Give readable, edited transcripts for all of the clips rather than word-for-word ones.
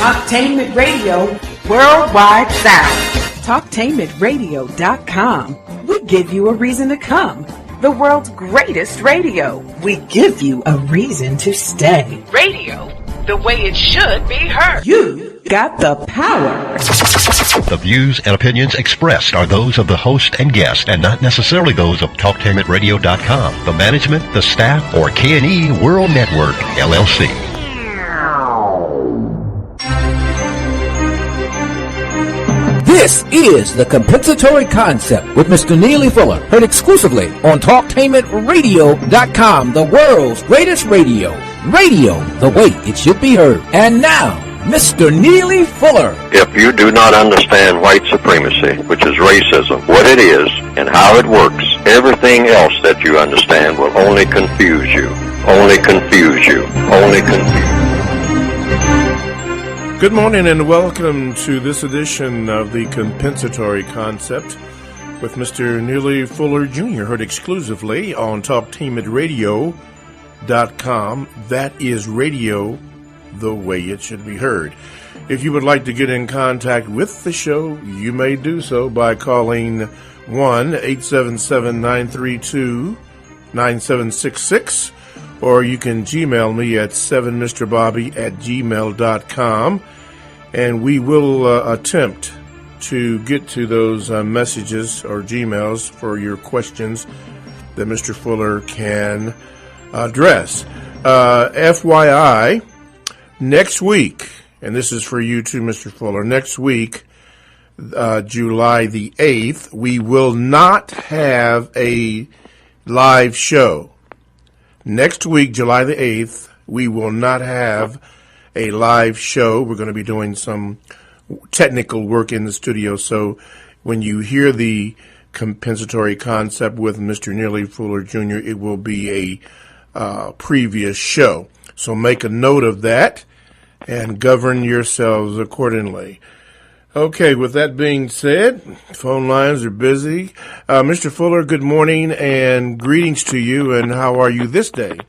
Talktainment Radio Worldwide Sound. Talktainmentradio.com. We give you a reason to come. The world's greatest radio. We give you a reason to stay. Radio, the way it should be heard. You got the power. The views and opinions expressed are those of the host and guest and not necessarily those of Talktainmentradio.com, the management, the staff, or K&E World Network, LLC. This is The Compensatory Concept with Mr. Neely Fuller, heard exclusively on Talktainmentradio.com, the world's greatest radio. Radio, the way it should be heard. And now, Mr. Neely Fuller. If you do not understand white supremacy, which is racism, what it is and how it works, everything else that you understand will only confuse you. Only confuse you. Only confuse you. Good morning and welcome to this edition of The Compensatory Concept with Mr. Neely Fuller Jr., heard exclusively on Talktainmentradio.com. That is radio the way it should be heard. If you would like to get in contact with the show, you may do so by calling 1-877-932-9766, or you can Gmail me at 7mrbobby@gmail.com, and we will attempt to get to those messages or Gmails for your questions that Mr. Fuller can address. FYI, next week, and this is for you too, Mr. Fuller, next week, July the 8th, we will not have a live show. Next week, July the 8th, we will not have a live show. We're going to be doing some technical work in the studio. So when you hear the compensatory concept with Mr. Neely Fuller Jr., it will be a previous show. So make a note of that and govern yourselves accordingly. Okay, with that being said, phone lines are busy. Mr. Fuller, good morning and greetings to you, and how are you this day?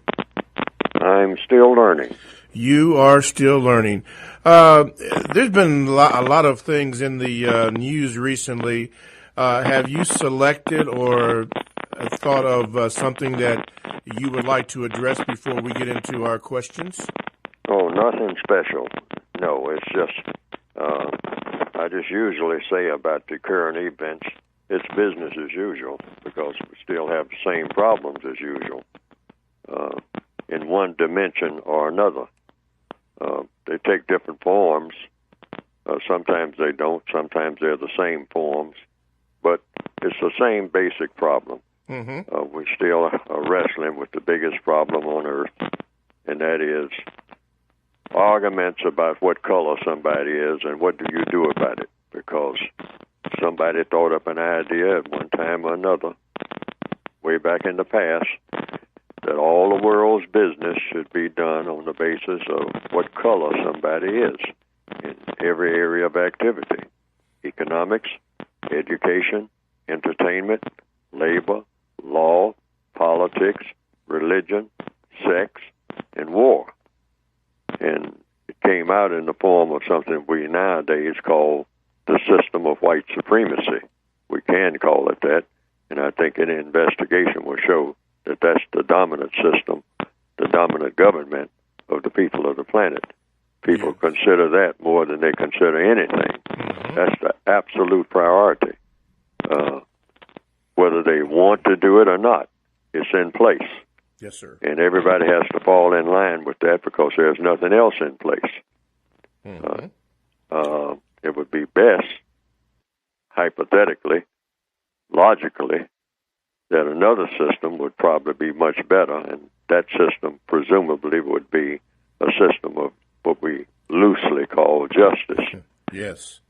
I'm still learning. You are still learning. There's been a lot of things in the news recently. Have you selected or thought of something that you would like to address before we get into our questions? Oh, nothing special. No, it's just, I just usually say about the current events, it's business as usual, because we still have the same problems as usual, in one dimension or another. They take different forms. Sometimes they don't. Sometimes they're the same forms. But it's the same basic problem. Mm-hmm. We still are wrestling with the biggest problem on earth, and that is arguments about what color somebody is and what do you do about it. Because somebody thought up an idea at one time or another, way back in the past, that all the world's business should be done on the basis of what color somebody is in every area of activity: economics, education, entertainment, labor, law, politics, religion, sex, and war. And it came out in the form of something we nowadays call the system of white supremacy. We can call it that, and I think any investigation will show that that's the dominant system, the dominant government of the people of the planet. People consider that more than they consider anything. That's the absolute priority. Whether they want to do it or not, it's in place. Yes, sir. And everybody has to fall in line with that because there's nothing else in place. Mm-hmm. It would be best, hypothetically, logically, that another system would probably be much better, and that system presumably would be a system of what we loosely call justice. Yes.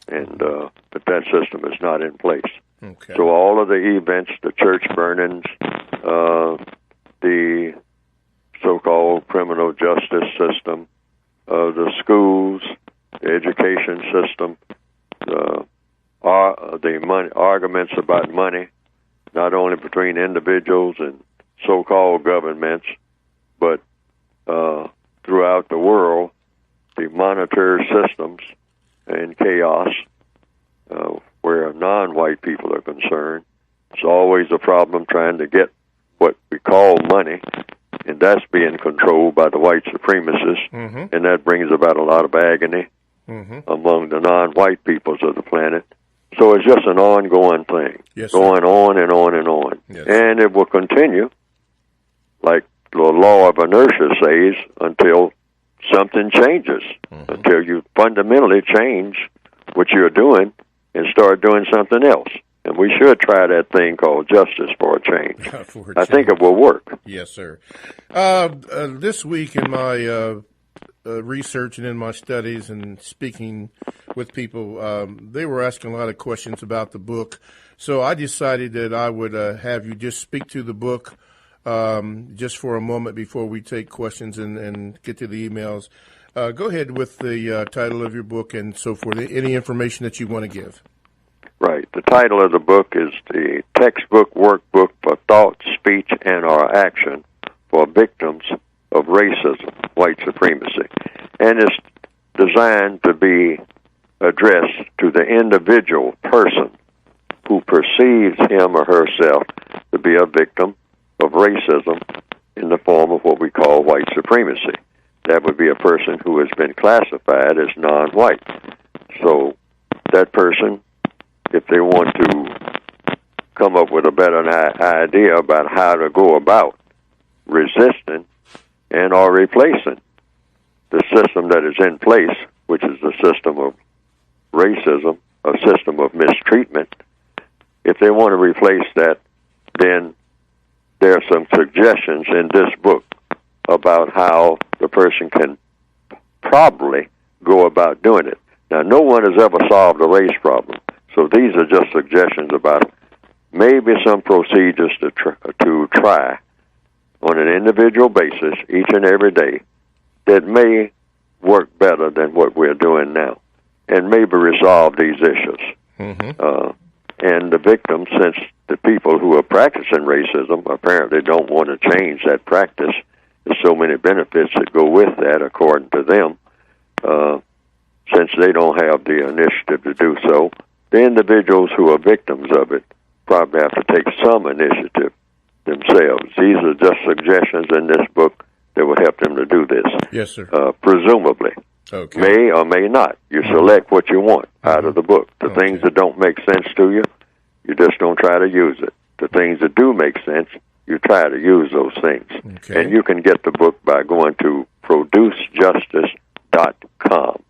And but that system is not in place. Okay. So all of the events, the church burnings, the so-called criminal justice system, the schools, the education system, the money, arguments about money, not only between individuals and so-called governments, but throughout the world, the monitor systems and chaos where non-white people are concerned. It's always a problem trying to get what we call money, and that's being controlled by the white supremacists, and that brings about a lot of agony among the non-white peoples of the planet. So it's just an ongoing thing, going on and on and on. Yes. And it will continue, like the law of inertia says, until something changes, until you fundamentally change what you're doing and start doing something else. And we should try that thing called justice for a change. I think it will work. Yes, sir. This week in my research and in my studies and speaking with people, they were asking a lot of questions about the book. So I decided that I would have you just speak to the book just for a moment before we take questions and get to the emails. Go ahead with the title of your book and so forth, any information that you want to give. Right. The title of the book is the Textbook Workbook for Thought, Speech, and or Action for Victims of Racism, White Supremacy. And it's designed to be addressed to the individual person who perceives him or herself to be a victim of racism in the form of what we call white supremacy. That would be a person who has been classified as non-white. So that person, if they want to come up with a better idea about how to go about resisting and or replacing the system that is in place, which is the system of racism, a system of mistreatment, if they want to replace that, then there are some suggestions in this book about how the person can probably go about doing it. Now, no one has ever solved a race problem, so these are just suggestions about maybe some procedures to try on an individual basis each and every day that may work better than what we're doing now and maybe resolve these issues. And the victims, since the people who are practicing racism apparently don't want to change that practice, there's so many benefits that go with that, according to them, since they don't have the initiative to do so, the individuals who are victims of it probably have to take some initiative themselves. These are just suggestions in this book that will help them to do this. Yes, sir. Presumably. Okay. May or may not. You select what you want out of the book. The things that don't make sense to you, you just don't try to use it. The things that do make sense, you try to use those things. Okay. And you can get the book by going to producejustice.com.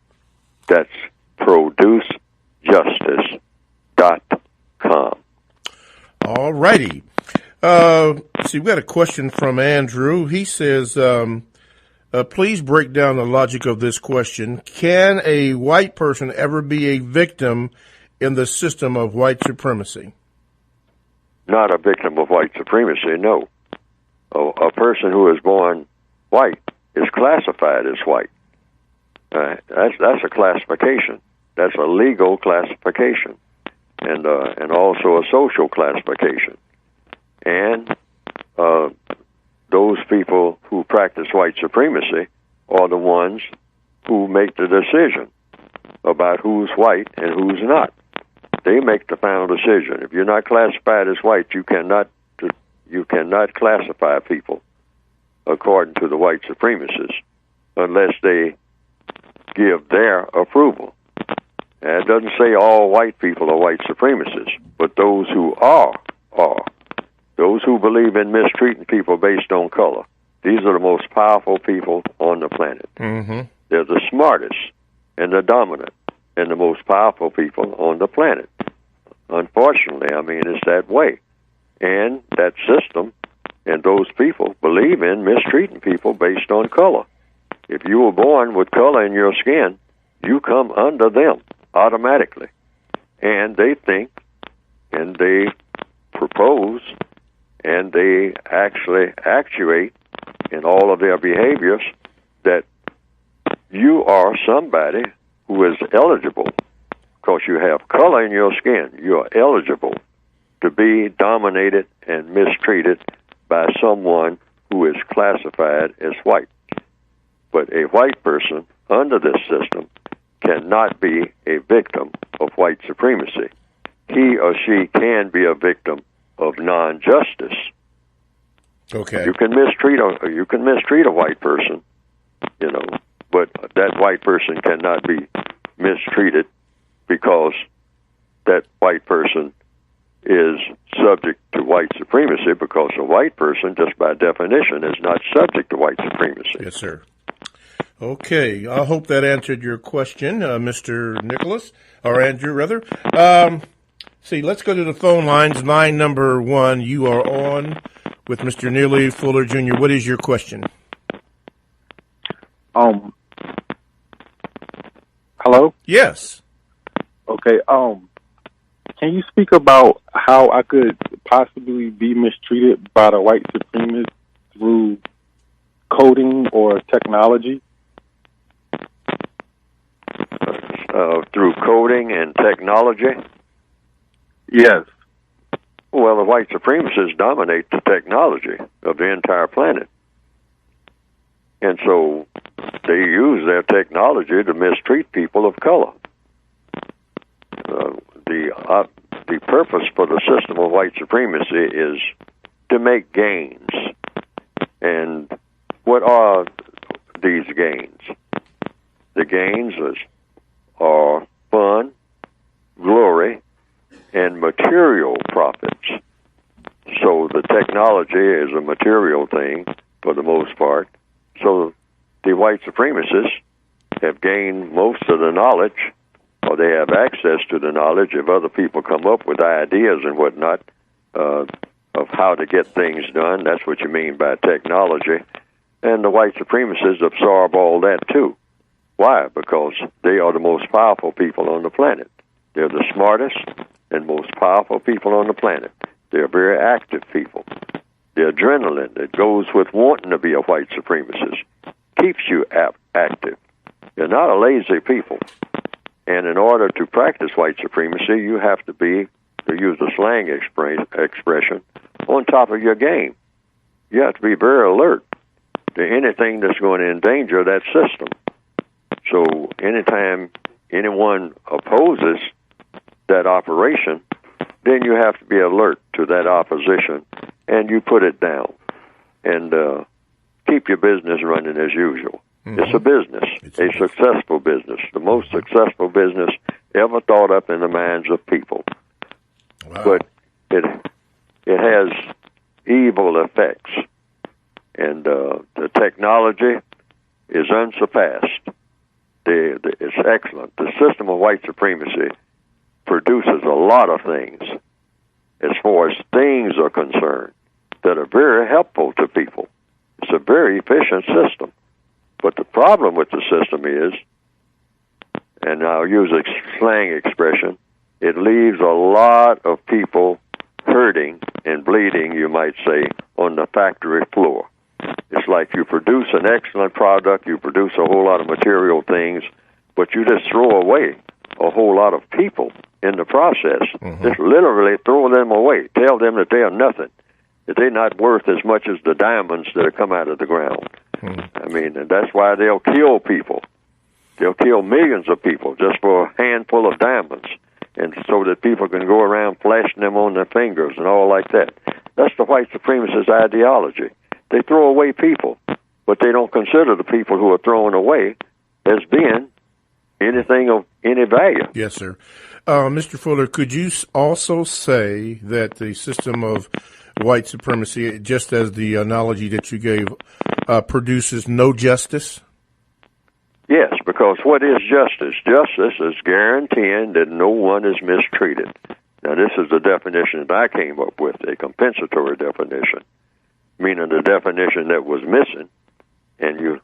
That's producejustice.com. All righty. See, we got a question from Andrew. He says, please break down the logic of this question. Can a white person ever be a victim in the system of white supremacy? Not a victim of white supremacy, no. A person who is born white is classified as white. That's a classification. That's a legal classification, and also a social classification. And those people who practice white supremacy are the ones who make the decision about who's white and who's not. They make the final decision. If you're not classified as white, you cannot classify people according to the white supremacists unless they give their approval. And it doesn't say all white people are white supremacists, but those who are. Those who believe in mistreating people based on color. These are the most powerful people on the planet. They're the smartest and the dominant and the most powerful people on the planet. Unfortunately, I mean, it's that way. And that system and those people believe in mistreating people based on color. If you were born with color in your skin, you come under them automatically. And they think and they propose and they actually actuate in all of their behaviors that you are somebody who is eligible, because you have color in your skin, you are eligible to be dominated and mistreated by someone who is classified as white. But a white person, under this system cannot be a victim of white supremacy. He or she can be a victim of non-justice. Okay. You can mistreat a white person, but that white person cannot be mistreated because that white person is subject to white supremacy, because a white person, just by definition, is not subject to white supremacy. Yes, sir. Okay, I hope that answered your question, Mr. Nicholas, or Andrew, rather. Let's go to the phone lines. Line number 1, you are on with Mr. Neely Fuller, Jr. What is your question? Hello? Yes. Okay, can you speak about how I could possibly be mistreated by the white supremacists through coding or technology? Through coding and technology? Yes. Well, the white supremacists dominate the technology of the entire planet. And so they use their technology to mistreat people of color. The purpose for the system of white supremacy is to make gains. And what are these gains? The gains are fun, glory, and material profits. So the technology is a material thing for the most part. So the white supremacists have gained most of the knowledge, or they have access to the knowledge if other people come up with ideas and whatnot of how to get things done. That's what you mean by technology. And the white supremacists absorb all that too. Why? Because they are the most powerful people on the planet. They're the smartest and most powerful people on the planet. They're very active people. The adrenaline that goes with wanting to be a white supremacist keeps you active. You're not a lazy people. And in order to practice white supremacy, you have to be, to use a slang expression, on top of your game. You have to be very alert to anything that's going to endanger that system. So anytime anyone opposes that operation, then you have to be alert to that opposition, and you put it down and keep your business running as usual. Mm-hmm. It's a business, a successful business, the most successful business ever thought up in the minds of people. Wow. But it has evil effects, and the technology is unsurpassed. It's excellent. The system of white supremacy produces a lot of things, as far as things are concerned, that are very helpful to people. It's a very efficient system. But the problem with the system is, and I'll use a slang expression, it leaves a lot of people hurting and bleeding, you might say, on the factory floor. It's like you produce an excellent product, you produce a whole lot of material things, but you just throw away a whole lot of people in the process. Mm-hmm. Just literally throw them away. Tell them that they are nothing, that they're not worth as much as the diamonds that have come out of the ground. Mm-hmm. I mean, and that's why they'll kill people. They'll kill millions of people just for a handful of diamonds, and so that people can go around flashing them on their fingers and all like that. That's the white supremacist ideology. They throw away people, but they don't consider the people who are thrown away as being anything of any value. Yes, sir. Mr. Fuller, could you also say that the system of white supremacy, just as the analogy that you gave, produces no justice? Yes, because what is justice? Justice is guaranteeing that no one is mistreated. Now, this is the definition that I came up with, a compensatory definition, meaning the definition that was missing. And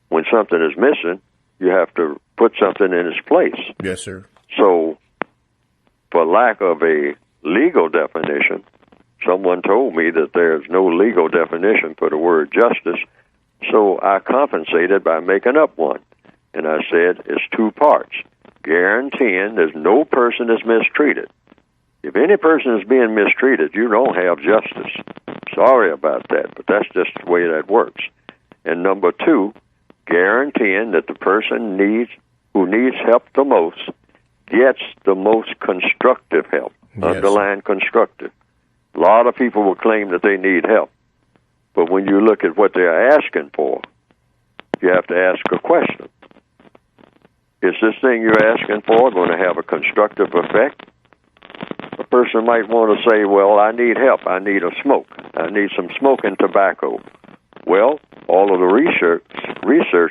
when something is missing, you have to put something in its place. Yes, sir. So, for lack of a legal definition, someone told me that there's no legal definition for the word justice, so I compensated by making up one. And I said it's two parts, guaranteeing that no person is mistreated. If any person is being mistreated, you don't have justice. Sorry about that, but that's just the way that works. And number two, guaranteeing that the person who needs help the most gets the most constructive help. Yes. Underline constructive. A lot of people will claim that they need help, but when you look at what they're asking for, you have to ask a question. Is this thing you're asking for going to have a constructive effect? A person might want to say, well, I need help. I need a smoke. I need some smoking tobacco. Well, all of the research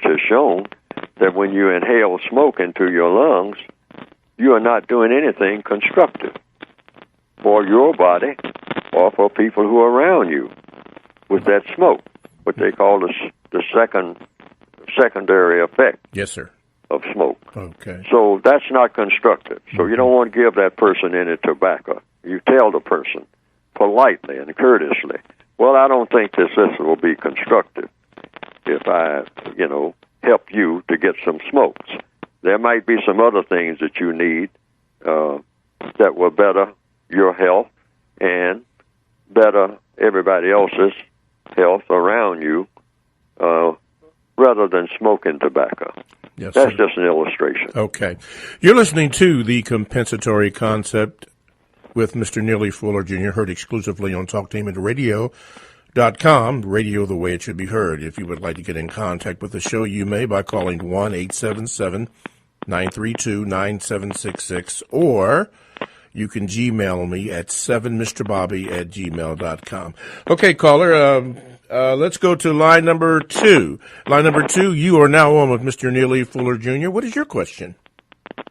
has shown that when you inhale smoke into your lungs, you are not doing anything constructive for your body or for people who are around you with that smoke, what they call the secondary effect. Yes, sir. Of smoke. Okay. So that's not constructive. So you don't want to give that person any tobacco. You tell the person politely and courteously, well, I don't think this will be constructive if I, help you to get some smokes. There might be some other things that you need that will better your health and better everybody else's health around you rather than smoking tobacco. Yes, that's sir. Just an illustration. Okay. You're listening to The Compensatory Concept with Mr. Neely Fuller Jr., heard exclusively on Talktainment Radio.com, radio the way it should be heard. If you would like to get in contact with the show, you may by calling 1-877-932-9766, or you can Gmail me at 7mrbobby@gmail.com. Okay, caller, let's go to line number 2. Line number 2, you are now on with Mr. Neely Fuller Jr. What is your question?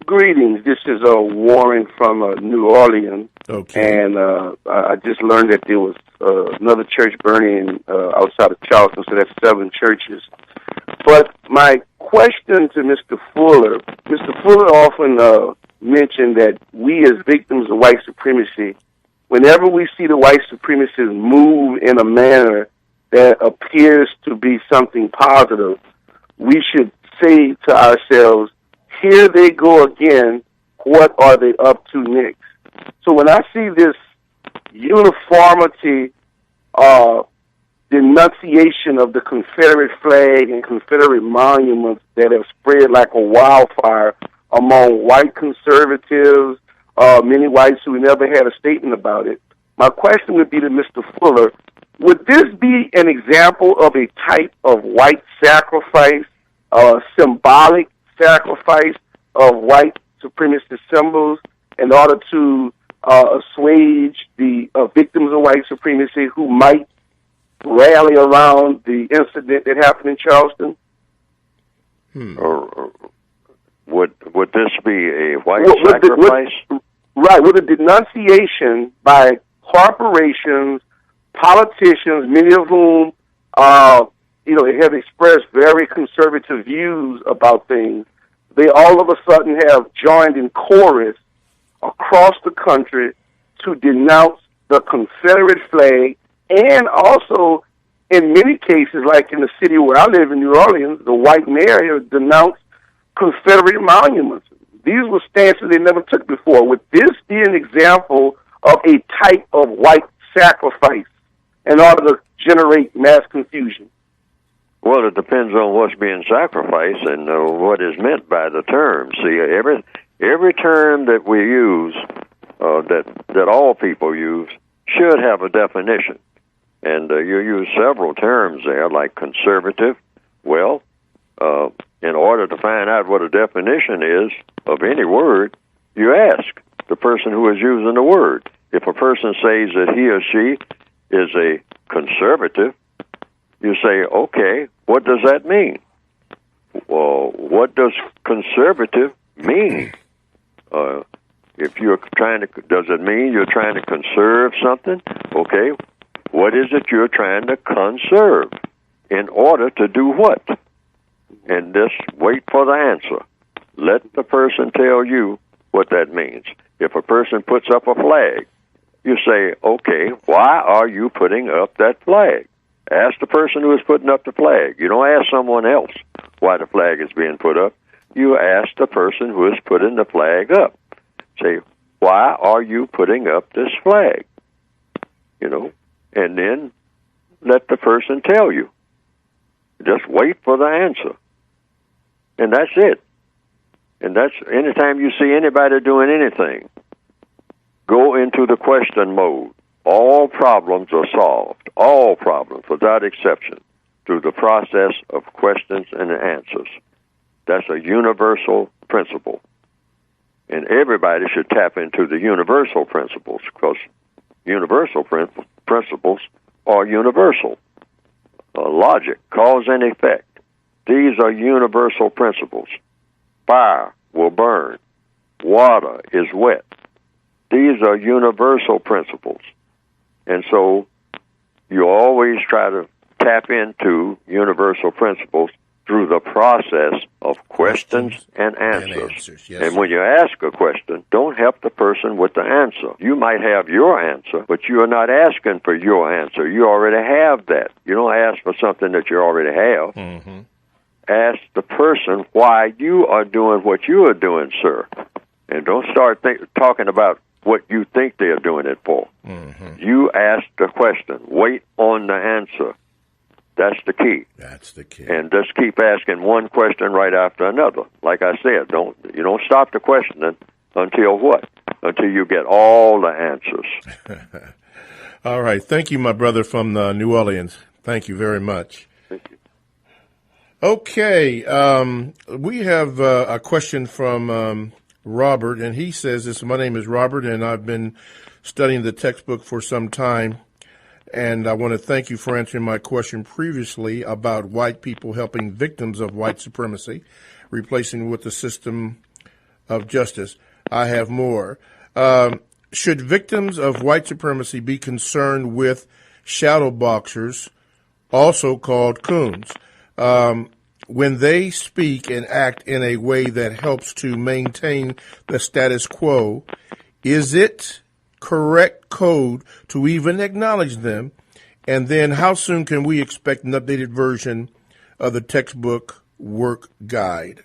Greetings. This is Warren from New Orleans. Okay. And I just learned that there was another church burning outside of Charleston, so that's 7 churches. But my question to Mr. Fuller often mentioned that we as victims of white supremacy, whenever we see the white supremacists move in a manner that appears to be something positive, we should say to ourselves, here they go again, what are they up to next? So when I see this uniformity, denunciation of the Confederate flag and Confederate monuments that have spread like a wildfire among white conservatives, many whites who never had a statement about it, my question would be to Mr. Fuller, would this be an example of a type of white sacrifice, symbolic sacrifice of white supremacist symbols in order to assuage the victims of white supremacy who might rally around the incident that happened in Charleston? Would this be a white sacrifice? Right, with a denunciation by corporations, politicians, many of whom have expressed very conservative views about things. They all of a sudden have joined in chorus across the country to denounce the Confederate flag, and also in many cases, like in the city where I live in New Orleans, the white mayor has denounced Confederate monuments. These were stances they never took before. Would this be an example of a type of white sacrifice in order to generate mass confusion? Well, it depends on what's being sacrificed and what is meant by the term. See, every term that we use, that all people use, should have a definition. And you use several terms there, like conservative. Well, in order to find out what a definition is of any word, you ask the person who is using the word. If a person says that he or she is a conservative, you say, okay, what does that mean? Well, what does conservative mean? If you're does it mean you're trying to conserve something? Okay, what is it you're trying to conserve? In order to do what? And just wait for the answer. Let the person tell you what that means. If a person puts up a flag, you say, okay, why are you putting up that flag? Ask the person who is putting up the flag. You don't ask someone else why the flag is being put up. You ask the person who is putting the flag up. Say, why are you putting up this flag? And then let the person tell you. Just wait for the answer. And that's it. And that's anytime you see anybody doing anything, go into the question mode. All problems are solved, all problems, without exception, through the process of questions and answers. That's a universal principle. And everybody should tap into the universal principles, because universal principles are universal. Logic, cause and effect. These are universal principles. Fire will burn. Water is wet. These are universal principles. And so you always try to tap into universal principles through the process of questions and answers. Yes, and when you ask a question, don't help the person with the answer. You might have your answer, but you are not asking for your answer. You already have that. You don't ask for something that you already have. Mm-hmm. Ask the person why you are doing what you are doing, sir. And don't start talking about what you think they're doing it for. Mm-hmm. You ask the question. Wait on the answer. That's the key. That's the key. And just keep asking one question right after another. Like I said, you don't stop the questioning until what? Until you get all the answers. All right. Thank you, my brother from New Orleans. Thank you very much. Thank you. Okay. We have a question from Robert, and he says this. My name is Robert, and I've been studying the textbook for some time. And I want to thank you for answering my question previously about white people helping victims of white supremacy, replacing with the system of justice. I have more. Should victims of white supremacy be concerned with shadow boxers, also called coons, when they speak and act in a way that helps to maintain the status quo? Is it correct code to even acknowledge them? And then how soon can we expect an updated version of the textbook work guide?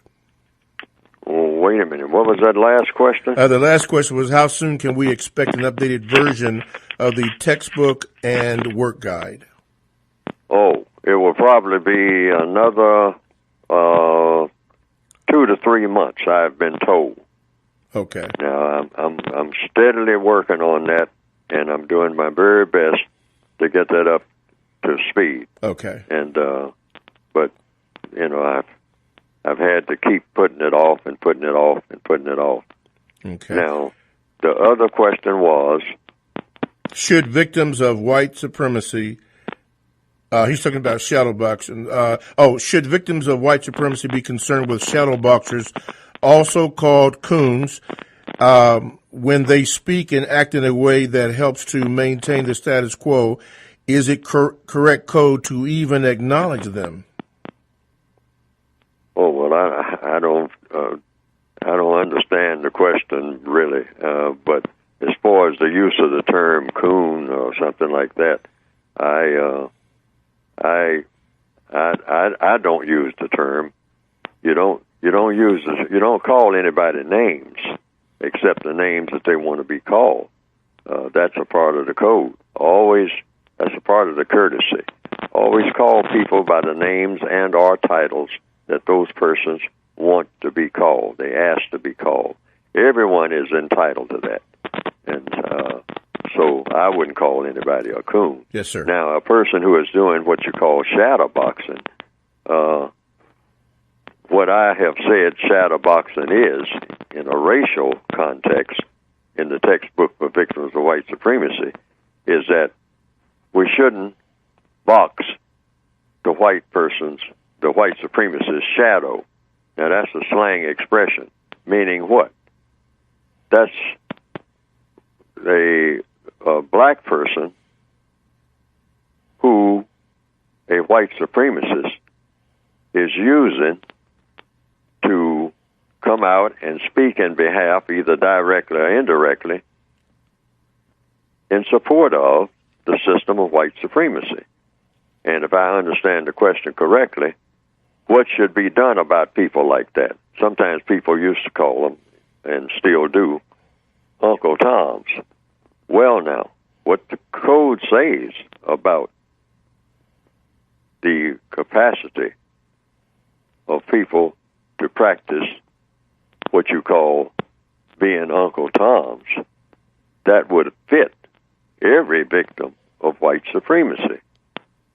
Oh, wait a minute. What was that last question? The last question was, how soon can we expect an updated version of the textbook and work guide? Oh, it will probably be another 2 to 3 months, I've been told. Okay. Now, I'm steadily working on that, and I'm doing my very best to get that up to speed. Okay. And but I've had to keep putting it off and putting it off and putting it off. Okay. Now, the other question was, should victims of white supremacy he's talking about shadow boxing. Should victims of white supremacy be concerned with shadow boxers, also called coons, when they speak and act in a way that helps to maintain the status quo? Is it correct code to even acknowledge them? Oh well, I don't understand the question really. But as far as the use of the term coon or something like that, I don't use the term. You don't call anybody names except the names that they want to be called. That's a part of the code. That's a part of the courtesy. Always call people by the names and or titles that those persons want to be called. They ask to be called. Everyone is entitled to that. And so I wouldn't call anybody a coon. Yes, sir. Now, a person who is doing what you call shadow boxing, what I have said shadow boxing is, in a racial context, in the textbook for victims of white supremacy, is that we shouldn't box the white supremacist's shadow. Now, that's a slang expression, meaning what? That's a black person who a white supremacist is using to come out and speak in behalf, either directly or indirectly, in support of the system of white supremacy. And if I understand the question correctly, what should be done about people like that? Sometimes people used to call them, and still do, Uncle Toms. Well, now, what the code says about the capacity of people to practice what you call being Uncle Toms, that would fit every victim of white supremacy,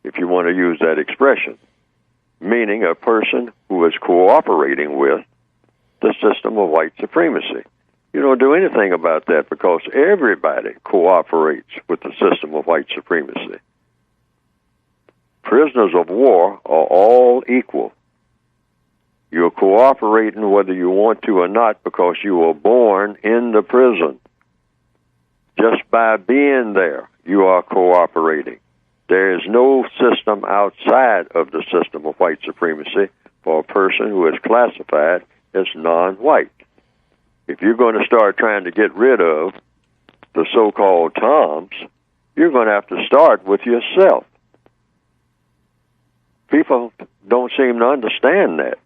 if you want to use that expression, meaning a person who is cooperating with the system of white supremacy. You don't do anything about that because everybody cooperates with the system of white supremacy. Prisoners of war are all equal. You're cooperating whether you want to or not because you were born in the prison. Just by being there, you are cooperating. There is no system outside of the system of white supremacy for a person who is classified as non-white. If you're going to start trying to get rid of the so-called Toms, you're going to have to start with yourself. People don't seem to understand that.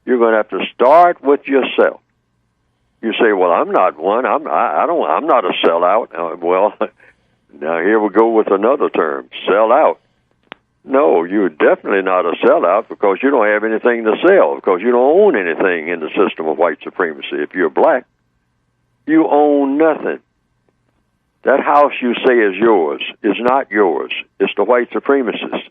You're going to have to start with yourself. You say, "Well, I'm not one. I'm not a sellout." Well, now here we go with another term, sellout. No, you're definitely not a sellout because you don't have anything to sell, because you don't own anything in the system of white supremacy. If you're black, you own nothing. That house you say is yours is not yours. It's the white supremacists.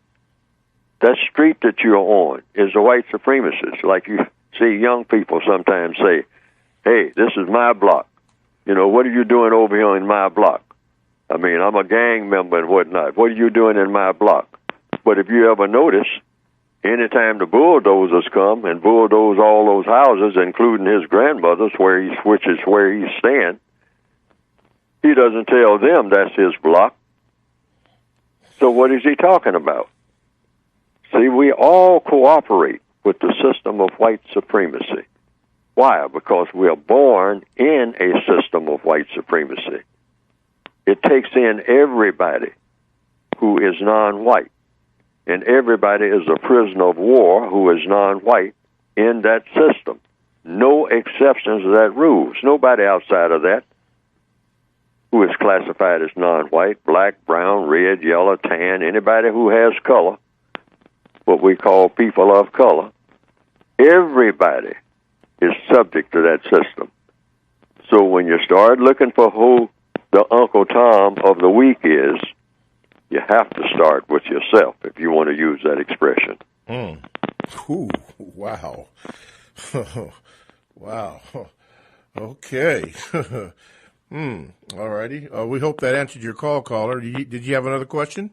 That street that you're on is the white supremacists. Like you see young people sometimes say, "Hey, this is my block. You know, what are you doing over here in my block? I mean, I'm a gang member and whatnot. What are you doing in my block?" But if you ever notice, anytime the bulldozers come and bulldoze all those houses, including his grandmother's, which is where he's staying, he doesn't tell them that's his block. So what is he talking about? See, we all cooperate with the system of white supremacy. Why? Because we are born in a system of white supremacy. It takes in everybody who is non-white, and everybody is a prisoner of war who is non-white in that system. No exceptions to that rules. Nobody outside of that who is classified as non-white, black, brown, red, yellow, tan, anybody who has color, what we call people of color, everybody is subject to that system. So when you start looking for who the Uncle Tom of the week is, you have to start with yourself if you want to use that expression. Ooh, wow. Wow. Okay. All righty. We hope that answered your call, caller. Did you have another question?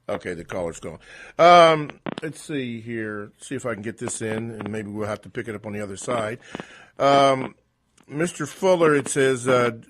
Okay, the caller's gone. Let's see here. See if I can get this in, and maybe we'll have to pick it up on the other side. Mr. Fuller, it says,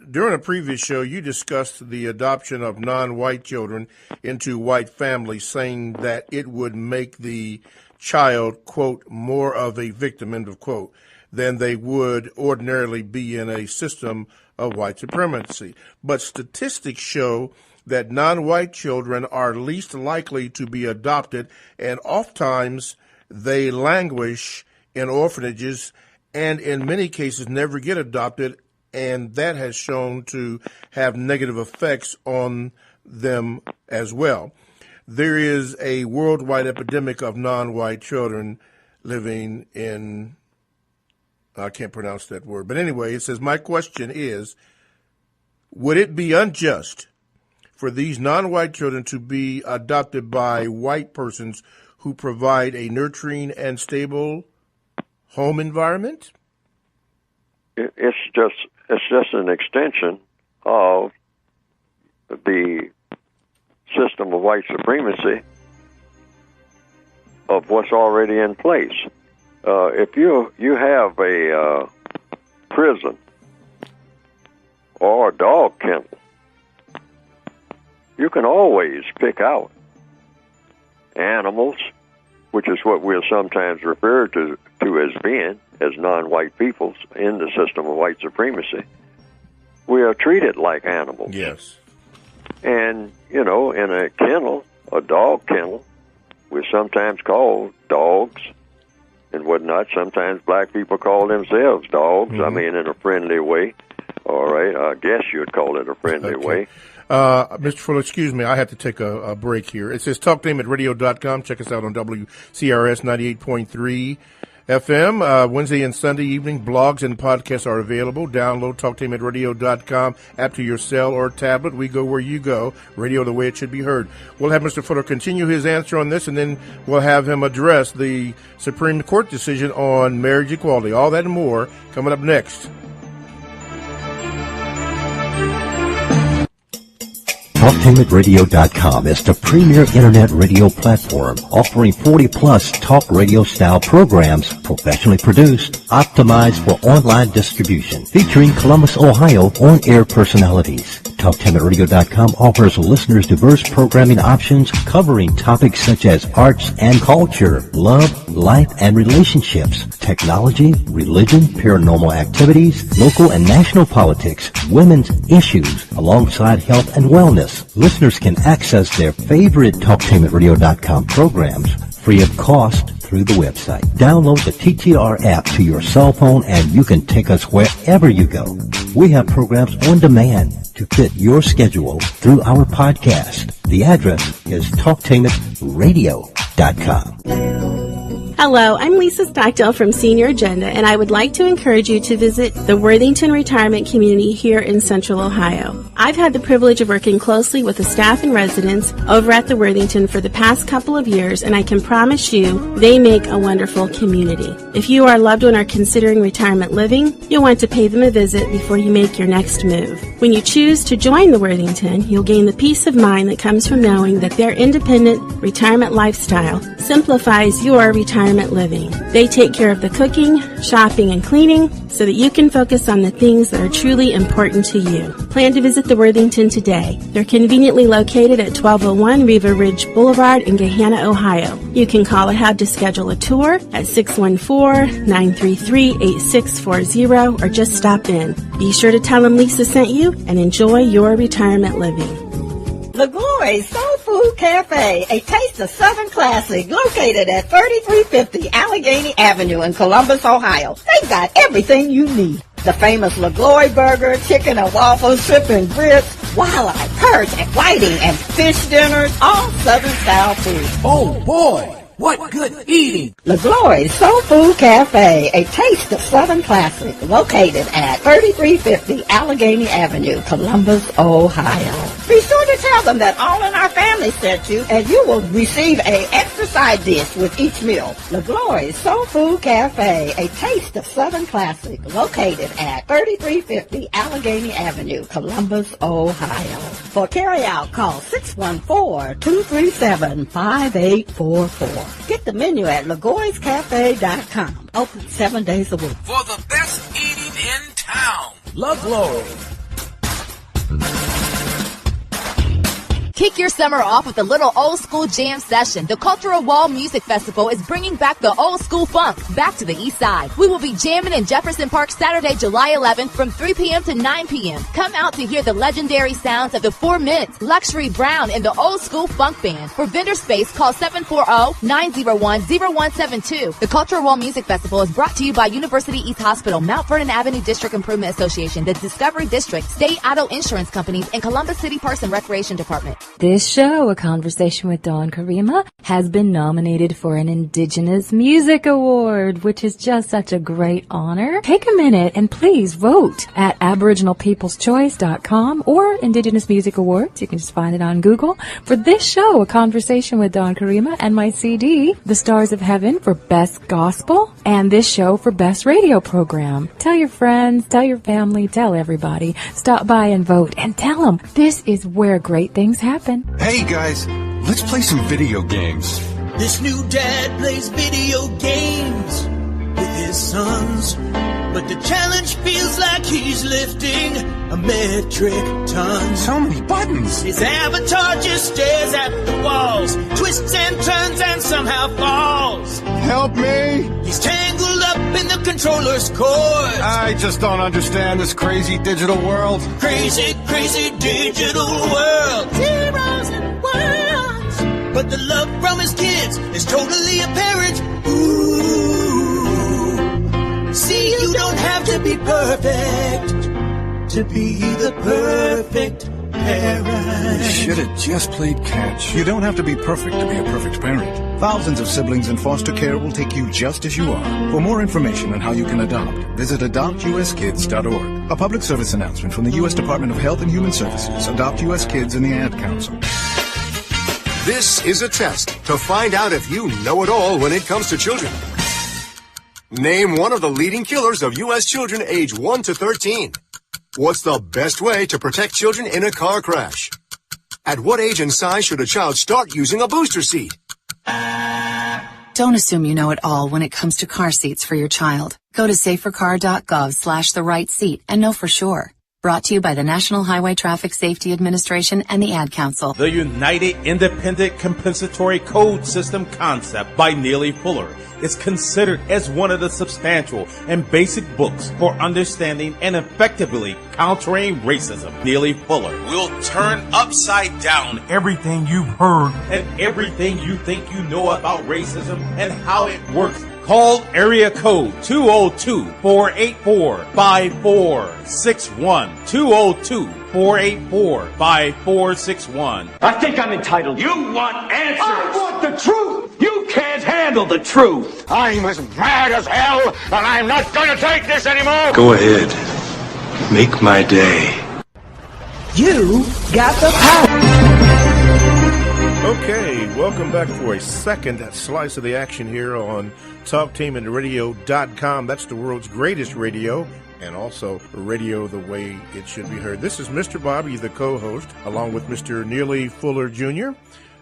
during a previous show, you discussed the adoption of non-white children into white families, saying that it would make the child, quote, more of a victim, end of quote, than they would ordinarily be in a system of white supremacy. But statistics show that non-white children are least likely to be adopted, and oftentimes they languish in orphanages and in many cases never get adopted, and that has shown to have negative effects on them as well. There is a worldwide epidemic of non-white children living in, I can't pronounce that word, but anyway, it says, my question is, would it be unjust for these non-white children to be adopted by white persons who provide a nurturing and stable home environment? It's just an extension of the system of white supremacy of what's already in place. If you have a prison or a dog kennel, you can always pick out animals, which is what we're sometimes referred to as being, as non-white peoples in the system of white supremacy. We are treated like animals. Yes. And, you know, in a kennel, a dog kennel, we're sometimes called dogs and whatnot. Sometimes black people call themselves dogs, I mean, in a friendly way. All right, I guess you'd call it a friendly way. Mr. Fuller, excuse me, I have to take a break here. It says Talktainmentradio.com. Check us out on WCRS 98.3 FM. Wednesday and Sunday evening, blogs and podcasts are available. Download Talktainmentradio.com app to your cell or tablet. We go where you go. Radio the way it should be heard. We'll have Mr. Fuller continue his answer on this, and then we'll have him address the Supreme Court decision on marriage equality. All that and more coming up next. Talktainmentradio.com is the premier internet radio platform offering 40-plus talk radio-style programs professionally produced, optimized for online distribution, featuring Columbus, Ohio on-air personalities. Talktainmentradio.com offers listeners diverse programming options covering topics such as arts and culture, love, life and relationships, technology, religion, paranormal activities, local and national politics, women's issues, alongside health and wellness. Listeners can access their favorite Talktainmentradio.com programs free of cost through the website. Download the TTR app to your cell phone and you can take us wherever you go. We have programs on demand to fit your schedule through our podcast. The address is Talktainmentradio.com. Hello, I'm Lisa Stockdale from Senior Agenda, and I would like to encourage you to visit the Worthington Retirement Community here in Central Ohio. I've had the privilege of working closely with the staff and residents over at the Worthington for the past couple of years, and I can promise you they make a wonderful community. If you or a loved one are considering retirement living, you'll want to pay them a visit before you make your next move. When you choose to join the Worthington, you'll gain the peace of mind that comes from knowing that their independent retirement lifestyle simplifies your retirement living. They take care of the cooking, shopping, and cleaning so that you can focus on the things that are truly important to you. Plan to visit the Worthington today. They're conveniently located at 1201 Riva Ridge Boulevard in Gahanna, Ohio. You can call ahead to schedule a tour at 614-933-8640 or just stop in. Be sure to tell them Lisa sent you and enjoy your retirement living. LaGlory Soul Food Cafe, a taste of Southern classic, located at 3350 Allegheny Avenue in Columbus, Ohio. They've got everything you need. The famous LaGlory burger, chicken and waffles, shrimp and grits, walleye, perch and whiting, and fish dinners, all Southern style food. Oh boy, what good eating! LaGlory Soul Food Cafe, a taste of Southern classic, located at 3350 Allegheny Avenue, Columbus, Ohio. Be sure to tell them that All in Our Family sent you, and you will receive an extra side dish with each meal. LaGlory Soul Food Cafe, a taste of Southern classic, located at 3350 Allegheny Avenue, Columbus, Ohio. For carry-out, call 614-237-5844. Get the menu at LaGlory'sCafe.com. Open 7 days a week. For the best eating in town, LaGlory. Kick your summer off with a little old school jam session. The Cultural Wall Music Festival is bringing back the old school funk back to the east side. We will be jamming in Jefferson Park Saturday, July 11th from 3 p.m. to 9 p.m. Come out to hear the legendary sounds of the 4 Minutes, Luxury Brown, and the Old School Funk Band. For vendor space, call 740-901-0172. The Cultural Wall Music Festival is brought to you by University East Hospital, Mount Vernon Avenue District Improvement Association, the Discovery District, State Auto Insurance Companies, and Columbus City Parks and Recreation Department. This show, A Conversation with Dawn Karima, has been nominated for an Indigenous Music Award, which is just such a great honor. Take a minute and please vote at AboriginalPeoplesChoice.com or Indigenous Music Awards. You can just find it on Google. For this show, A Conversation with Dawn Karima, and my CD, The Stars of Heaven, for Best Gospel, and this show for Best Radio Program. Tell your friends, tell your family, tell everybody. Stop by and vote and tell them this is where great things happen. Hey guys, let's play some video games. This new dad plays video games with his sons, but the challenge feels like he's lifting a metric ton. So many buttons. His avatar just stares at the walls, twists and turns and somehow falls. Help me! He's tangled up in the controller's cords. I just don't understand this crazy digital world. Crazy, crazy digital world. Zeros and ones. But the love from his kids is totally apparent. Ooh. See, you don't have to be perfect to be the perfect paradise. You should have just played catch. You don't have to be perfect to be a perfect parent. Thousands of siblings in foster care will take you just as you are. For more information on how you can adopt, visit adoptuskids.org. A public service announcement from the U.S. Department of Health and Human Services, Adopt U.S. Kids, and the Ad Council. This is a test to find out if you know it all when it comes to children. Name one of the leading killers of U.S. children age 1 to 13. What's the best way to protect children in a car crash? At what age and size should a child start using a booster seat? Don't assume you know it all when it comes to car seats for your child. Go to safercar.gov/the-right-seat and know for sure. Brought to you by the National Highway Traffic Safety Administration and the Ad Council. The United Independent Compensatory Code System concept by Neely Fuller is considered as one of the substantial and basic books for understanding and effectively countering racism. Neely Fuller will turn upside down everything you've heard and everything you think you know about racism and how it works. Call area code 202-484-5461. 202-484-5461. I think I'm entitled. You want answers. I want the truth. You can't handle the truth. I'm as mad as hell, and I'm not going to take this anymore. Go ahead. Make my day. You got the power. Okay, welcome back for a second slice of the action here on Talktainment Radio.com. That's the world's greatest radio, and also radio the way it should be heard. This is Mr. Bobby, the co-host, along with Mr. Neely Fuller Jr.,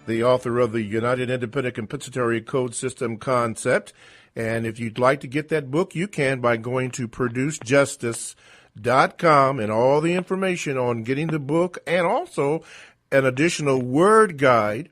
the author of the United Independent Compensatory Code System concept. And if you'd like to get that book, you can by going to producejustice.com, and all the information on getting the book and also an additional word guide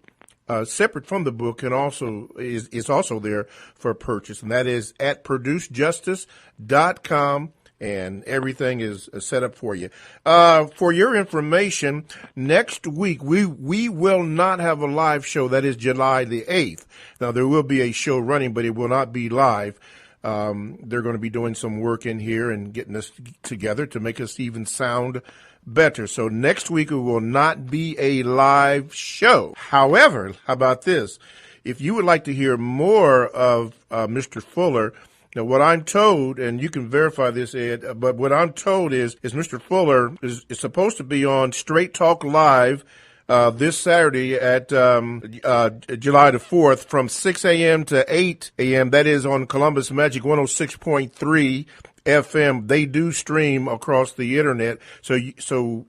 separate from the book and also is also there for purchase, and that is at producejustice.com, and everything is set up for you. For your information, next week we will not have a live show. That is July the 8th. Now, there will be a show running, but it will not be live. They're going to be doing some work in here and getting us together to make us even sound better. So next week it will not be a live show. However, how about this? If you would like to hear more of Mr. Fuller, now what I'm told, and you can verify this, Ed, but what I'm told is Mr. Fuller is supposed to be on Straight Talk Live this Saturday at July the 4th from 6 a.m. to 8 a.m. That is on Columbus Magic 106.3 FM. They do stream across the internet. So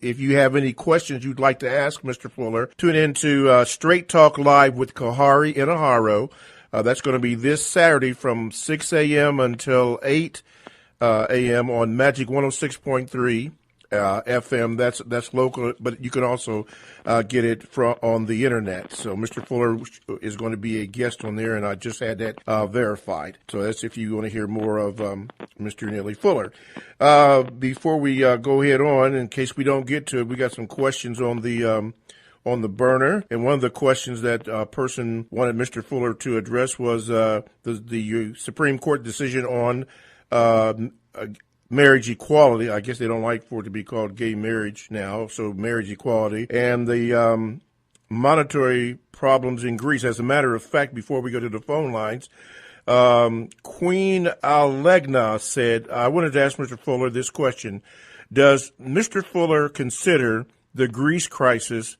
if you have any questions you'd like to ask Mr. Fuller, tune into Straight Talk Live with Kahari Inaharo. That's going to be this Saturday from 6 a.m. until 8 a.m. on Magic 106.3 FM. That's local, but you can also get it on the internet. So Mr. Fuller is going to be a guest on there, and I just had that verified. So that's if you want to hear more of Mr. Neely Fuller. Before we go ahead on, in case we don't get to it, we got some questions on the burner, and one of the questions that a person wanted Mr. Fuller to address was the Supreme Court decision on marriage equality. I guess they don't like for it to be called gay marriage now, so marriage equality, and the monetary problems in Greece. As a matter of fact, before we go to the phone lines, Queen Alegna said, I wanted to ask Mr. Fuller this question. Does Mr. Fuller consider the Greece crisis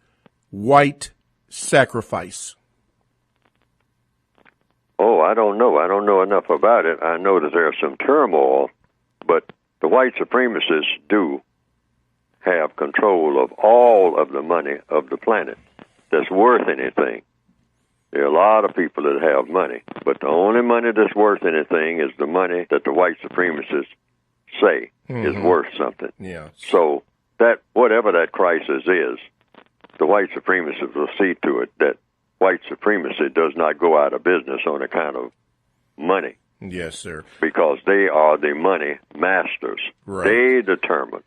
white sacrifice? Oh, I don't know. I don't know enough about it. I know that there's some turmoil, but the white supremacists do have control of all of the money of the planet that's worth anything. There are a lot of people that have money, but the only money that's worth anything is the money that the white supremacists say is worth something. Yeah. So that whatever that crisis is, the white supremacists will see to it that white supremacy does not go out of business on account of money. Yes, sir. Because they are the money masters. Right. They determine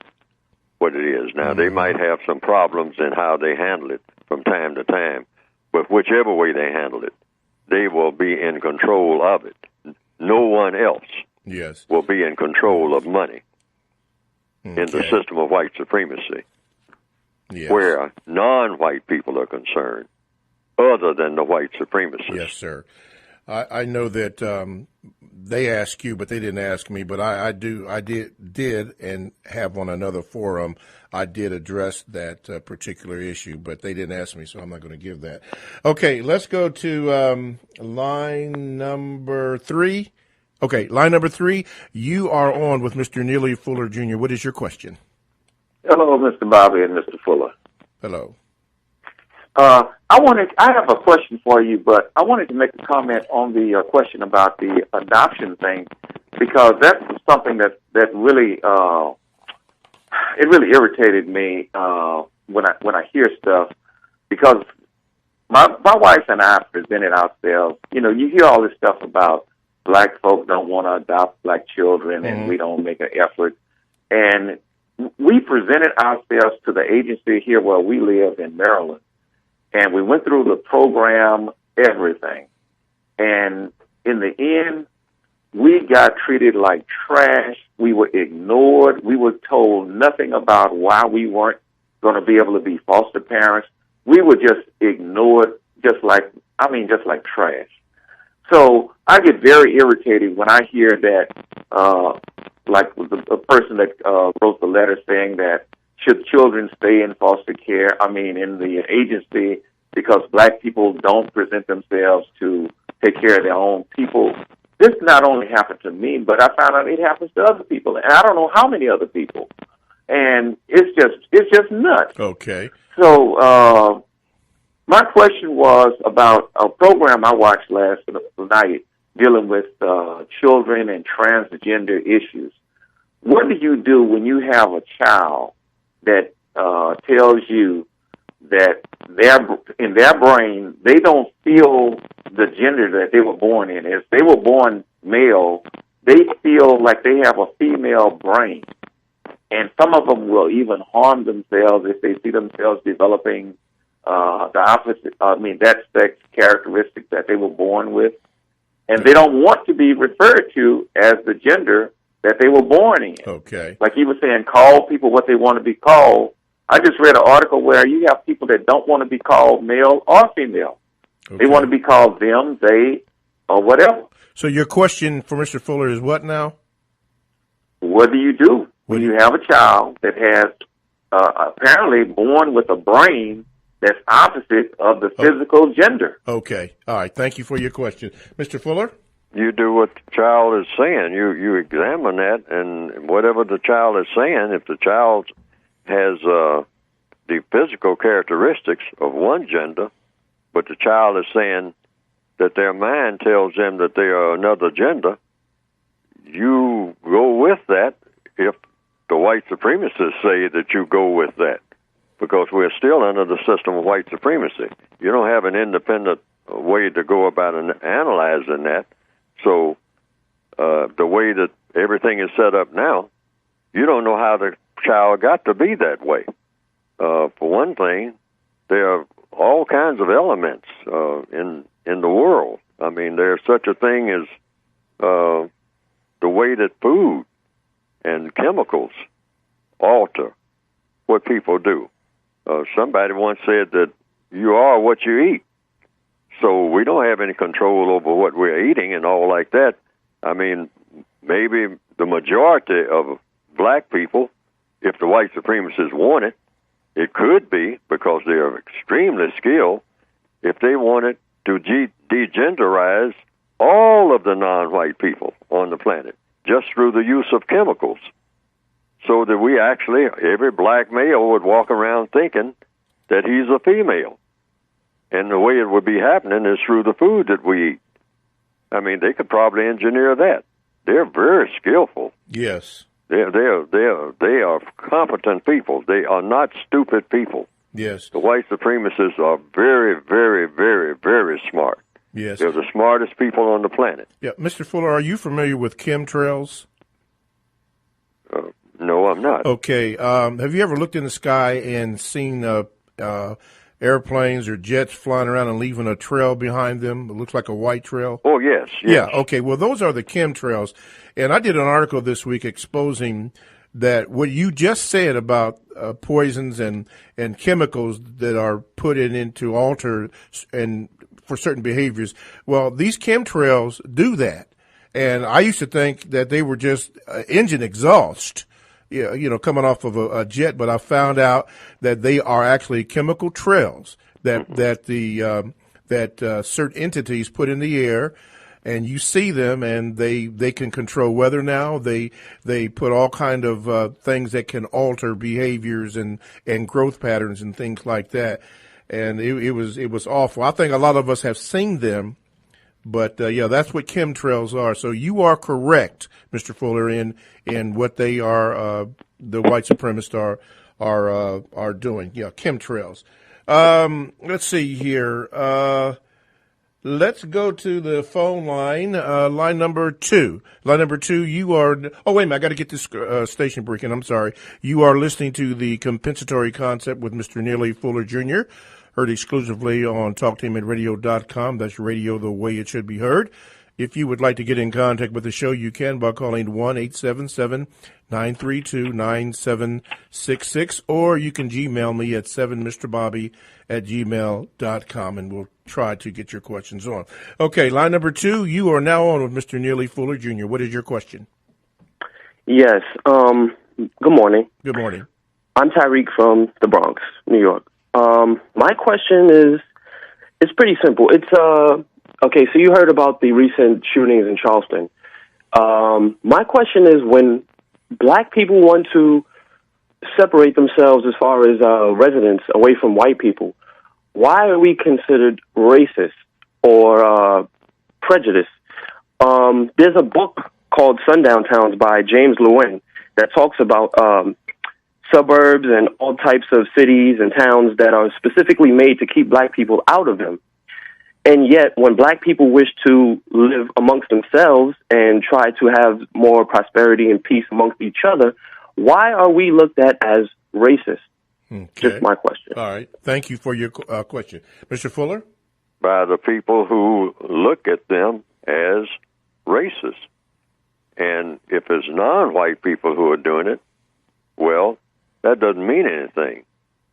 what it is. Now, they might have some problems in how they handle it from time to time, but whichever way they handle it, they will be in control of it. No one else will be in control of money in the system of white supremacy. Yes. where non-white people are concerned, other than the white supremacists. Yes, sir. I know that they asked you, but they didn't ask me. But I did, and have on another forum. I did address that particular issue, but they didn't ask me, so I'm not going to give that. Okay, let's go to line number 3. Okay, line number 3. You are on with Mr. Neely Fuller Jr. What is your question? Hello, Mr. Bobby and Mr. Fuller. Hello. I have a question for you, but I wanted to make a comment on the question about the adoption thing, because that's something that really it really irritated me when I hear stuff, because my wife and I presented ourselves. You know, you hear all this stuff about black folk don't want to adopt black children, and we don't make an effort, and we presented ourselves to the agency here where we live in Maryland. And we went through the program, everything. And in the end, we got treated like trash. We were ignored. We were told nothing about why we weren't going to be able to be foster parents. We were just ignored, just like trash. So I get very irritated when I hear that, like the person that wrote the letter saying that should children stay in foster care, in the agency, because black people don't present themselves to take care of their own people. This not only happened to me, but I found out it happens to other people, and I don't know how many other people. And it's just nuts. Okay. So my question was about a program I watched last night dealing with children and transgender issues. What do you do when you have a child that tells you that in their brain they don't feel the gender that they were born in? If they were born male, they feel like they have a female brain, and some of them will even harm themselves if they see themselves developing the opposite. That sex characteristic that they were born with, and they don't want to be referred to as the gender that they were born in. Okay. Like he was saying, call people what they want to be called. I just read an article where you have people that don't want to be called male or female. Okay. They want to be called them, they, or whatever. So your question for Mr. Fuller is what now? What do you do when you have a child that has apparently born with a brain that's opposite of the physical gender? Okay. All right. Thank you for your question. Mr. Fuller? You do what the child is saying. You examine that, and whatever the child is saying, if the child has the physical characteristics of one gender, but the child is saying that their mind tells them that they are another gender, you go with that if the white supremacists say that you go with that, because we're still under the system of white supremacy. You don't have an independent way to go about analyzing that. So the way that everything is set up now, you don't know how the child got to be that way. For one thing, there are all kinds of elements in the world. There's such a thing as the way that food and chemicals alter what people do. Somebody once said that you are what you eat. So we don't have any control over what we're eating and all like that. Maybe the majority of black people, if the white supremacists want it, it could be because they are extremely skilled, if they wanted to degenderize all of the non-white people on the planet just through the use of chemicals, so that we actually, every black male would walk around thinking that he's a female. And the way it would be happening is through the food that we eat. They could probably engineer that. They're very skillful. Yes. They are competent people. They are not stupid people. Yes. The white supremacists are very, very, very, very smart. Yes. They're the smartest people on the planet. Yeah. Mr. Fuller, are you familiar with chemtrails? No, I'm not. Okay. Have you ever looked in the sky and seen airplanes or jets flying around and leaving a trail behind them? It looks like a white trail. Oh, yes. Yeah, okay. Well, those are the chemtrails. And I did an article this week exposing that what you just said about poisons and chemicals that are put into alter and for certain behaviors, well, these chemtrails do that. And I used to think that they were just engine exhaust, coming off of a jet, but I found out that they are actually chemical trails that certain entities put in the air, and you see them, and they can control weather now. They put all kind of things that can alter behaviors and growth patterns and things like that. And it was awful. I think a lot of us have seen them, but that's what chemtrails are. So you are correct, Mr. Fuller, in what they are. The white supremacists are doing. Yeah, chemtrails. Let's see here. Let's go to the phone line. Line number 2. Line number 2, you are... Oh, wait a minute. I got to get this station breaking. I'm sorry. You are listening to the Compensatory Concept with Mr. Neely Fuller, Jr., heard exclusively on Talktainmentradio.com. That's radio the way it should be heard. If you would like to get in contact with the show, you can by calling 1-877-932-9766, or you can Gmail me at 7mrbobby@gmail.com, and we'll try to get your questions on. Okay, line number 2, you are now on with Mr. Neely Fuller, Jr. What is your question? Yes. Good morning. Good morning. I'm Tyreek from the Bronx, New York. My question is, it's pretty simple. It's, okay, so you heard about the recent shootings in Charleston. My question is, when black people want to separate themselves as far as residents away from white people, why are we considered racist or prejudiced? There's a book called Sundown Towns by James Lewin that talks about suburbs and all types of cities and towns that are specifically made to keep black people out of them. And yet, when black people wish to live amongst themselves and try to have more prosperity and peace amongst each other, why are we looked at as racist? Okay. Just my question. All right. Thank you for your question. Mr. Fuller? By the people who look at them as racist. And if it's non-white people who are doing it, well, that doesn't mean anything.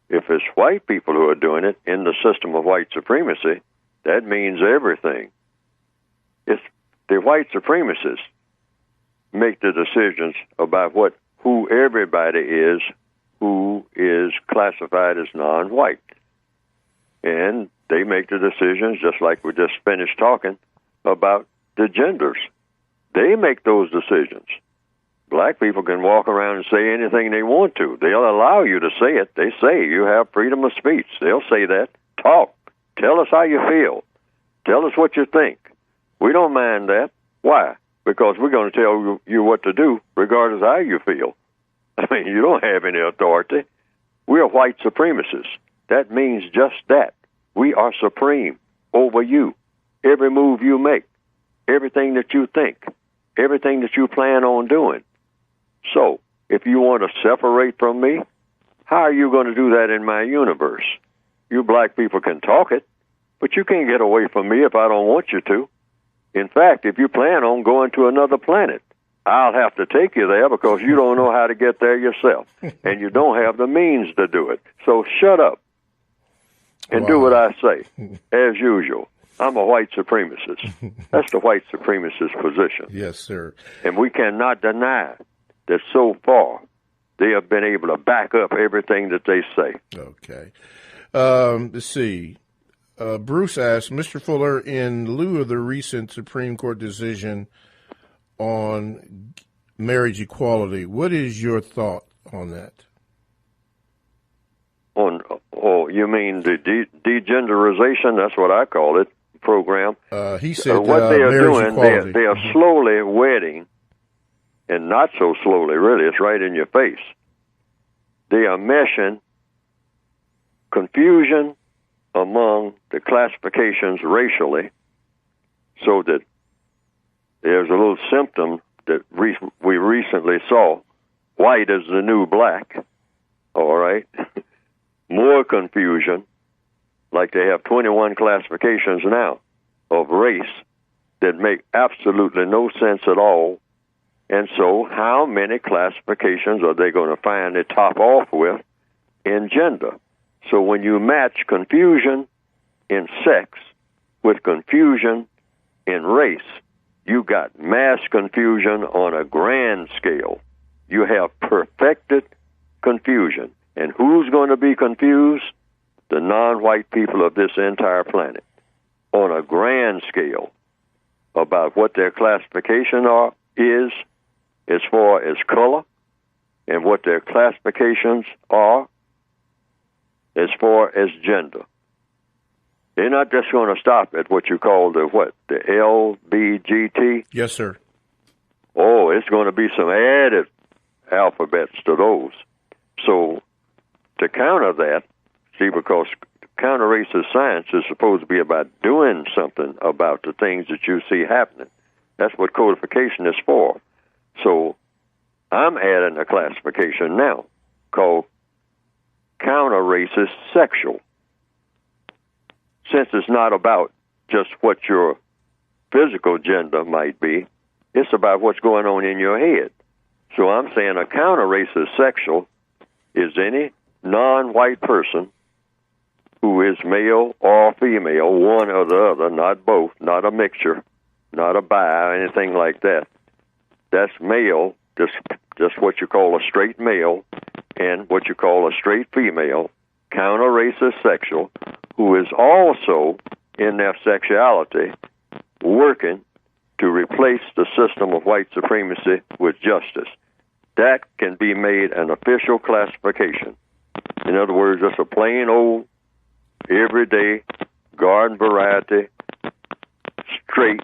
If it's white people who are doing it in the system of white supremacy, that means everything. It's the white supremacists make the decisions about who everybody is who is classified as non-white. And they make the decisions, just like we just finished talking about the genders. They make those decisions. Black people can walk around and say anything they want to. They'll allow you to say it. They say you have freedom of speech. They'll say that. Talk. Tell us how you feel. Tell us what you think. We don't mind that. Why? Because we're going to tell you what to do, regardless of how you feel. I mean, you don't have any authority. We're white supremacists. That means just that. We are supreme over you. Every move you make, everything that you think, everything that you plan on doing. So, if you want to separate from me, how are you going to do that in my universe? You black people can talk it, but you can't get away from me if I don't want you to. In fact, if you plan on going to another planet, I'll have to take you there because you don't know how to get there yourself, and you don't have the means to do it. So shut up and do what I say, as usual. I'm a white supremacist. That's the white supremacist position. Yes, sir. And we cannot deny that so far they have been able to back up everything that they say. Okay. Let's see. Bruce asked, Mr. Fuller, in lieu of the recent Supreme Court decision on marriage equality, what is your thought on that? You mean the degenderization? That's what I call it. Program. He said what they are doing, equality. they are slowly wedding, and not so slowly, really. It's right in your face. They are meshing confusion among the classifications racially, so that there's a little symptom that we recently saw. White is the new black. All right. More confusion. Like they have 21 classifications now of race that make absolutely no sense at all. And so how many classifications are they going to find to top off with in gender? So when you match confusion in sex with confusion in race, you got mass confusion on a grand scale. You have perfected confusion. And who's going to be confused? The non-white people of this entire planet on a grand scale about what their classification is as far as color and what their classifications are as far as gender. They're not just going to stop at what you call the LBGT. Yes, sir. Oh, it's going to be some added alphabets to those. So to counter that, see, because counter-racist science is supposed to be about doing something about the things that you see happening. That's what codification is for. So I'm adding a classification now called counter-racist sexual. Since it's not about just what your physical gender might be, it's about what's going on in your head. So I'm saying a counter-racist sexual is any non-white person who is male or female, one or the other, not both, not a mixture, not a bi, anything like that. That's male, just what you call a straight male, and what you call a straight female, counter-racist sexual, who is also in their sexuality working to replace the system of white supremacy with justice. That can be made an official classification. In other words, just a plain old, everyday, garden variety, straight,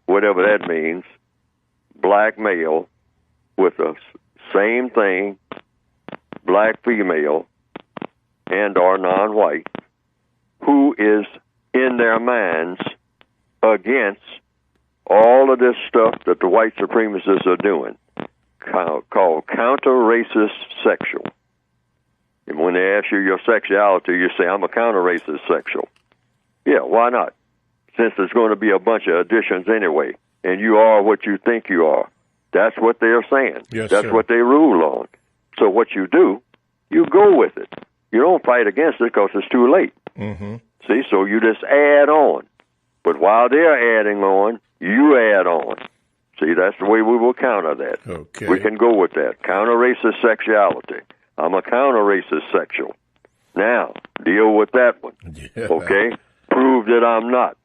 whatever that means, black male with the same thing, black female, and or non-white, who is in their minds against all of this stuff that the white supremacists are doing, called counter-racist sexual. And when they ask you your sexuality, you say, I'm a counter-racist sexual. Yeah, why not? Since there's going to be a bunch of additions anyway, and you are what you think you are. That's what they're saying. Yes, That's sir. what they rule on. So what you do, you go with it. You don't fight against it because it's too late. Mm-hmm. See, so you just add on. But while they're adding on, you add on. See, that's the way we will counter that. Okay. We can go with that. Counter-racist sexuality. I'm a counter-racist sexual. Now, deal with that one. Yeah. Okay? Prove that I'm not.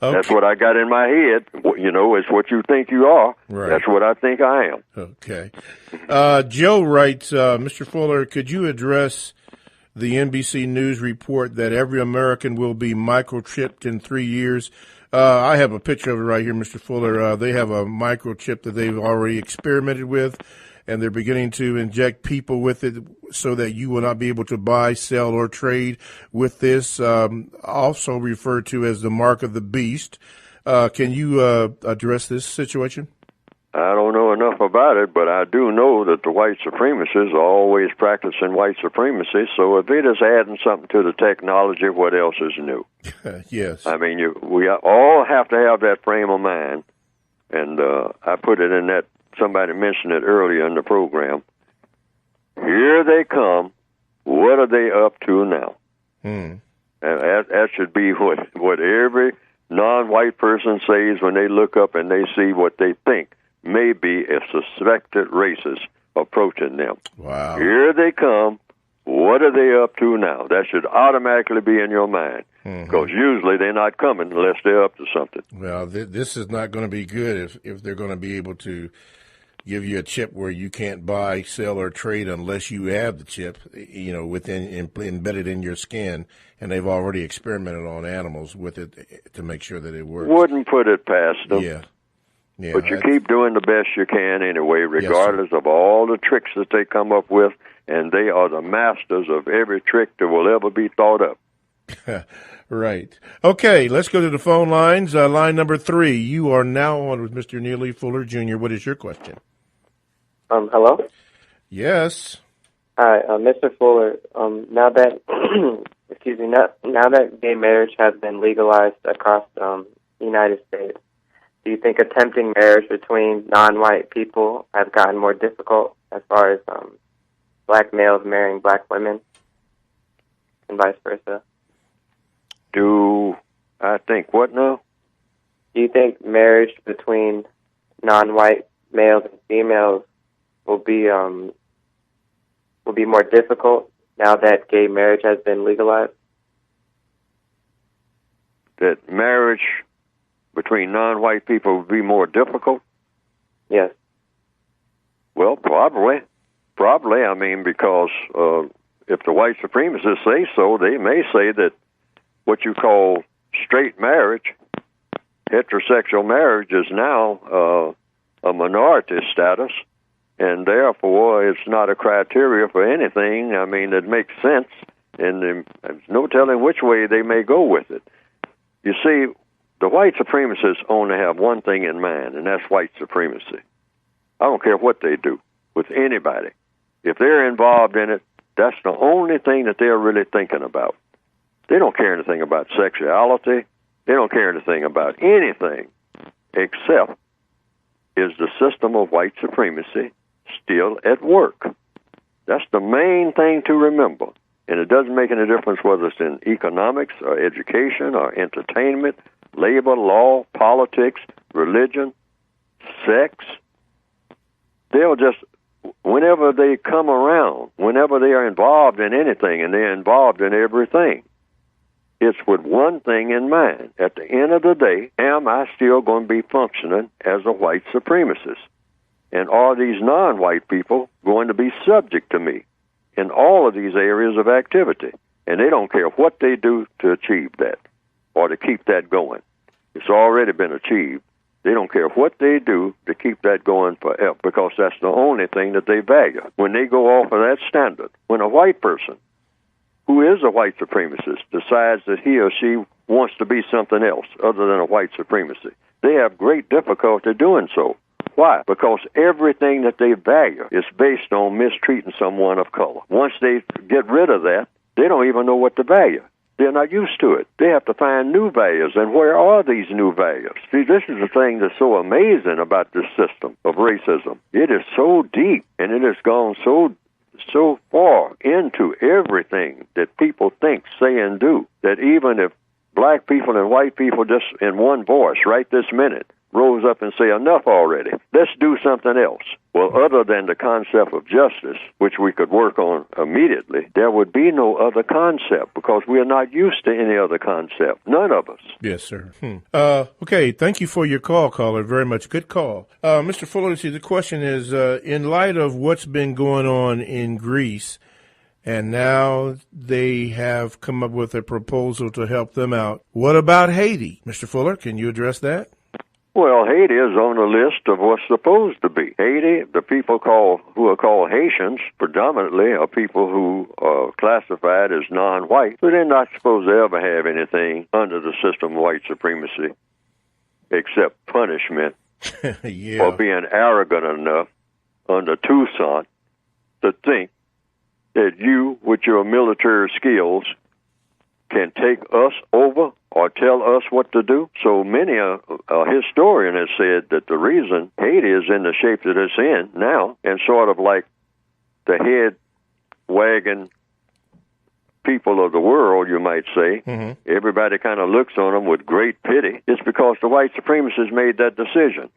Okay. That's what I got in my head. You know, it's what you think you are. Right. That's what I think I am. Okay. Joe writes, Mr. Fuller, could you address the NBC News report that every American will be microchipped in 3 years? I have a picture of it right here, Mr. Fuller. They have a microchip that they've already experimented with, and they're beginning to inject people with it so that you will not be able to buy, sell, or trade with this, also referred to as the mark of the beast. Can you address this situation? I don't know enough about it, but I do know that the white supremacists are always practicing white supremacy, so if they're just adding something to the technology, what else is new? Yes. I mean, we all have to have that frame of mind, and I put it in that, somebody mentioned it earlier in the program. Here they come. What are they up to now? And that should be what every non-white person says when they look up and they see what they think may be a suspected racist approaching them. Wow. Here they come. What are they up to now? That should automatically be in your mind, because usually they're not coming unless they're up to something. Well, this is not going to be good if they're going to be able to give you a chip where you can't buy, sell, or trade unless you have the chip, you know, embedded in your skin, and they've already experimented on animals with it to make sure that it works. Wouldn't put it past them. Yeah. Yeah, but you keep doing the best you can anyway, regardless of all the tricks that they come up with, and they are the masters of every trick that will ever be thought up. Right. Okay, let's go to the phone lines. Line number 3. You are now on with Mr. Neely Fuller, Jr. What is your question? Hello? Yes. Hi, Mr. Fuller. Now that, now that gay marriage has been legalized across the United States, Do you think attempting marriage between non-white people has gotten more difficult as far as black males marrying black women and vice versa? Do I think what now? Do you think marriage between non-white males and females will be more difficult now that gay marriage has been legalized? That marriage between non-white people would be more difficult? Yes. Well, probably. Probably, I mean, because if the white supremacists say so, they may say that what you call straight marriage, heterosexual marriage, is now a minority status, and therefore it's not a criteria for anything. I mean, it makes sense, and there's no telling which way they may go with it. You see, the white supremacists only have one thing in mind, and that's white supremacy. I don't care what they do with anybody. If they're involved in it, that's the only thing that they're really thinking about. They don't care anything about sexuality. They don't care anything about anything except is the system of white supremacy still at work. That's the main thing to remember. And it doesn't make any difference whether it's in economics or education or entertainment, labor, law, politics, religion, sex. They'll just, whenever they come around, whenever they are involved in anything, and they're involved in everything, it's with one thing in mind. At the end of the day, am I still going to be functioning as a white supremacist? And are these non-white people going to be subject to me in all of these areas of activity? And they don't care what they do to achieve that or to keep that going. It's already been achieved. They don't care what they do to keep that going forever, because that's the only thing that they value. When they go off of that standard, when a white person who is a white supremacist decides that he or she wants to be something else other than a white supremacy, they have great difficulty doing so. Why? Because everything that they value is based on mistreating someone of color. Once they get rid of that, they don't even know what to value. They're not used to it. They have to find new values. And where are these new values? See, this is the thing that's so amazing about this system of racism. It is so deep, and it has gone so far into everything that people think, say, and do, that even if black people and white people just in one voice right this minute rose up and say, enough already, let's do something else. Well, other than the concept of justice, which we could work on immediately, there would be no other concept, because we are not used to any other concept. None of us. Yes, sir. Okay, thank you for your call, caller. Very much. Good call. Mr. Fuller, see, the question is, in light of what's been going on in Greece, and now they have come up with a proposal to help them out, what about Haiti? Mr. Fuller, can you address that? Well, Haiti is on the list of what's supposed to be. Haiti, the people who are called Haitians, predominantly are people who are classified as non-white, so they're not supposed to ever have anything under the system of white supremacy except punishment for being arrogant enough under Toussaint to think that you, with your military skills, can take us over or tell us what to do. So many a historian has said that the reason Haiti is in the shape that it's in now, and sort of like the head wagging people of the world, you might say, everybody kind of looks on them with great pity, it's because the white supremacists made that decision.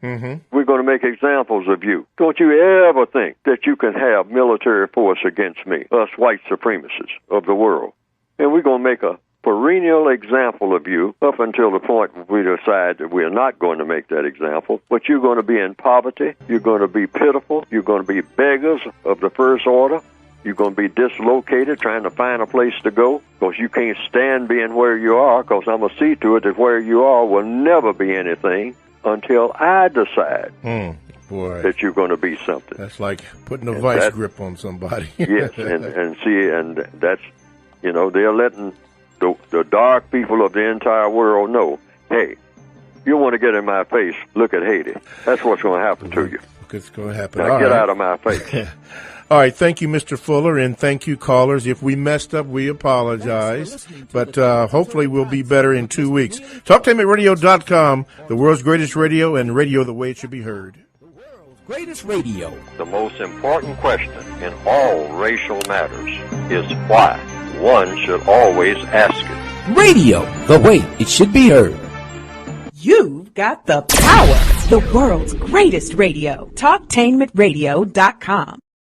We're going to make examples of you. Don't you ever think that you can have military force against me, us white supremacists of the world. And we're going to make a perennial example of you up until the point where we decide that we are not going to make that example. But you're going to be in poverty. You're going to be pitiful. You're going to be beggars of the first order. You're going to be dislocated trying to find a place to go, because you can't stand being where you are, because I'm going to see to it that where you are will never be anything until I decide that you're going to be something. That's like putting a vice grip on somebody. Yes, and that's, they're letting the dark people of the entire world know, hey, you want to get in my face, look at Haiti. That's what's going to happen to you. It's going to happen. Now get out of my face. All right, thank you, Mr. Fuller, and thank you, callers. If we messed up, we apologize, but hopefully we'll be better in 2 weeks. Talktainmentradio.com, the world's greatest radio, and radio the way it should be heard. Greatest radio. The most important question in all racial matters is why. One should always ask it. Radio, the way it should be heard. You've got the power. The world's greatest radio. Talktainmentradio.com.